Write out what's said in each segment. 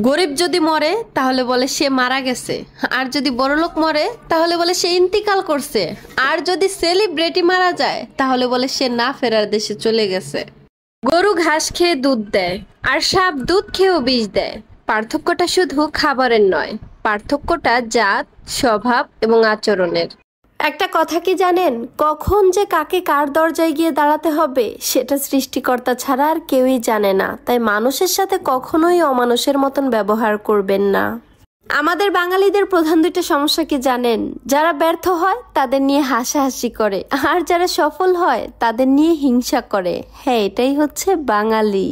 গরিব যদি মরে তাহলে বলে সে মারা গেছে, আর যদি বড়লোক মরে তাহলে বলে সে ইন্তিকাল করছে, আর যদি সেলিব্রিটি মারা যায় তাহলে বলে সে না ফেরার দেশে চলে গেছে। গরু ঘাস খেয়ে দুধ দেয়, আর সাপ দুধ খেয়েও বিষ দেয়। পার্থক্যটা শুধু খাবারের নয়, পার্থক্যটা জাত, স্বভাব এবং আচরণের। একটা কথা কি জানেন, কখন যে কাকে কার দরজায় গিয়ে দাঁড়াতে হবে সেটা সৃষ্টিকর্তা ছাড়া আর কেউই জানে না। তাই মানুষের সাথে কখনোই অমানুষের মতন ব্যবহার করবেন না। আমাদের বাঙালিদের প্রধান দুইটা সমস্যা কি জানেন, যারা ব্যর্থ হয় তাদের নিয়ে হাসাহাসি করে, আর যারা সফল হয় তাদের নিয়ে হিংসা করে। হ্যাঁ, এটাই হচ্ছে বাঙালি।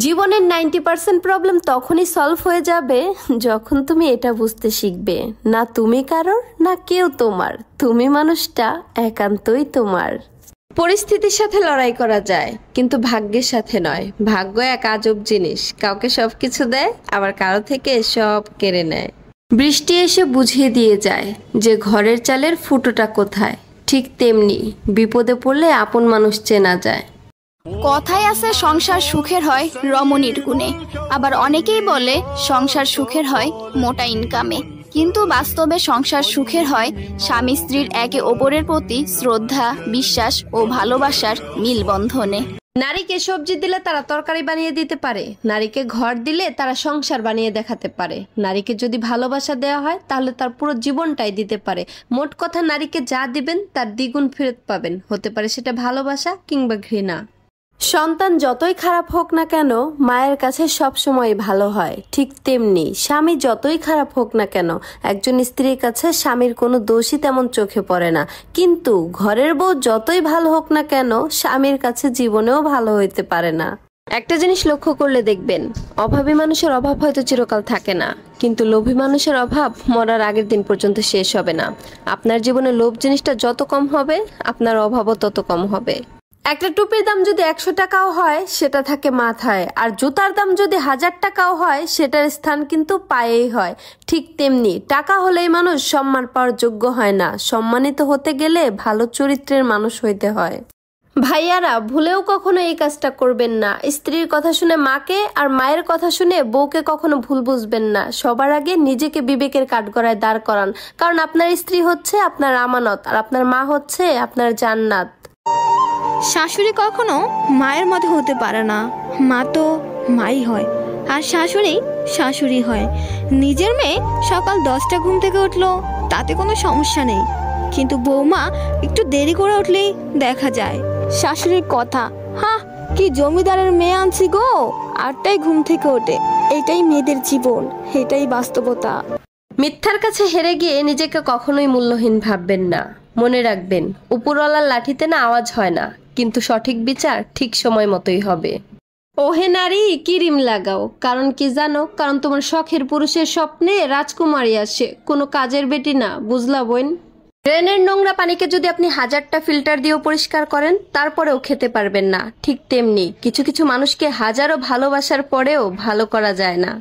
জীবনের 90% প্রবলেম তখনই সলভ হয়ে যাবে যখন তুমি এটা বুঝতে শিখবে, না তুমি কারোর না কেউ তোমার, তুমি মানুষটা একান্তই তোমার। পরিস্থিতির সাথে লড়াই করা যায়, কিন্তু ভাগ্যের সাথে নয়। ভাগ্য এক আজব জিনিস, কাউকে সবকিছু দেয় আবার কারো থেকে সব কেড়ে নেয়। বৃষ্টি এসে বুঝিয়ে দিয়ে যায় যে ঘরের চালের ফুটোটা কোথায়, ঠিক তেমনি বিপদে পড়লে আপন মানুষ চেনা যায়। কথায় আছে সংসার সুখের হয় রমণীর গুণে, আবার অনেকেই বলে সংসার সুখের হয় মোটা ইনকামে। কিন্তু বাস্তবে সংসার সুখের হয় স্বামী স্ত্রীর একে অপরের প্রতি শ্রদ্ধা, বিশ্বাস ও ভালোবাসার মিলবন্ধনে। নারীকে সবজি দিলে তারা তরকারি বানিয়ে দিতে পারে, নারীকে ঘর দিলে তারা সংসার বানিয়ে দেখাতে পারে। নারীকে যদি ভালোবাসা দেওয়া হয় তাহলে তার পুরো জীবনটাই দিতে পারে। মোট কথা, নারীকে যা দিবেন তার দ্বিগুণ ফেরত পাবেন, হতে পারে সেটা ভালোবাসা কিংবা ঘৃণা। সন্তান যতই খারাপ হোক না কেন মায়ের কাছে সবসময় ভালো হয়, ঠিক তেমনি স্বামী যতই খারাপ হোক না কেন একজন স্ত্রীর কাছে স্বামীর কোনো দোষই তেমন চোখে পড়ে না। কিন্তু ঘরের বউ যতই ভালো হোক না কেন স্বামীর কাছে জীবনেও ভালো হইতে পারে না। একটা জিনিস লক্ষ্য করলে দেখবেন, অভাবী মানুষের অভাব হয়তো চিরকাল থাকে না, কিন্তু লোভী মানুষের অভাব মরার আগের দিন পর্যন্ত শেষ হবে না। আপনার জীবনে লোভ জিনিসটা যত কম হবে আপনার অভাবও তত কম হবে। একটা টুপির দাম যদি 100 টাকাও হয় সেটা থাকে মাথায়, আর জুতার দাম যদি 1000 টাকাও হয় সেটার স্থান কিন্তু পায়েই হয়। ঠিক তেমনি টাকা হলেই মানুষ সম্মান পাওয়ার যোগ্য হয় না, সম্মানিত হতে গেলে ভালো চরিত্রের মানুষ হইতে হয়। ভাইয়ারা, ভুলেও কখনো এই কাজটা করবেন না। স্ত্রীর কথা শুনে মাকে আর মায়ের কথা শুনে বউকে কখনো ভুল বুঝবেন না। সবার আগে নিজেকে বিবেকের কাঠগড়ায় দাঁড় করান, কারণ আপনার স্ত্রী হচ্ছে আপনার আমানত, আর আপনার মা হচ্ছে আপনার জান্নাত। শাশুড়ি কখনো মায়ের মতো হতে পারে না, মা তো মাই হয়, আর শাশুড়ি শাশুড়ি হয়। নিজের মেয়ে সকাল 10টা ঘুম থেকে উঠলো তাতে কোনো সমস্যা নেই, কিন্তু বৌমা একটু দেরি করে উঠলেই দেখা যায় শাশুড়ির কথা, হ্যাঁ কি জমিদারের মেয়ে আনছি গো, 8টায় ঘুম থেকে ওঠে। এটাই মেয়েদের জীবন, এটাই বাস্তবতা। মিথ্যার কাছে হেরে গিয়ে নিজেকে কখনোই মূল্যহীন ভাববেন না। মনে রাখবেন, উপরওয়ালার লাঠিতে না আওয়াজ হয় না, কিন্তু সঠিক বিচার ঠিক সময় মতোই হবে। ওহে নারী, কিরিম লাগাও, কারণ কি জানো, কারণ তোমার শখের পুরুষের স্বপ্নে রাজকুমারী আসে, কোনো কাজের বেটি না, বুঝলা বোন? ড্রেনের নোংরা পানিকে যদি আপনি 1000টা ফিল্টার দিয়েও পরিষ্কার করেন তারপরেও খেতে পারবেন না, ঠিক তেমনি কিছু কিছু মানুষকে হাজারো ভালোবাসার পরেও ভালো করা যায় না।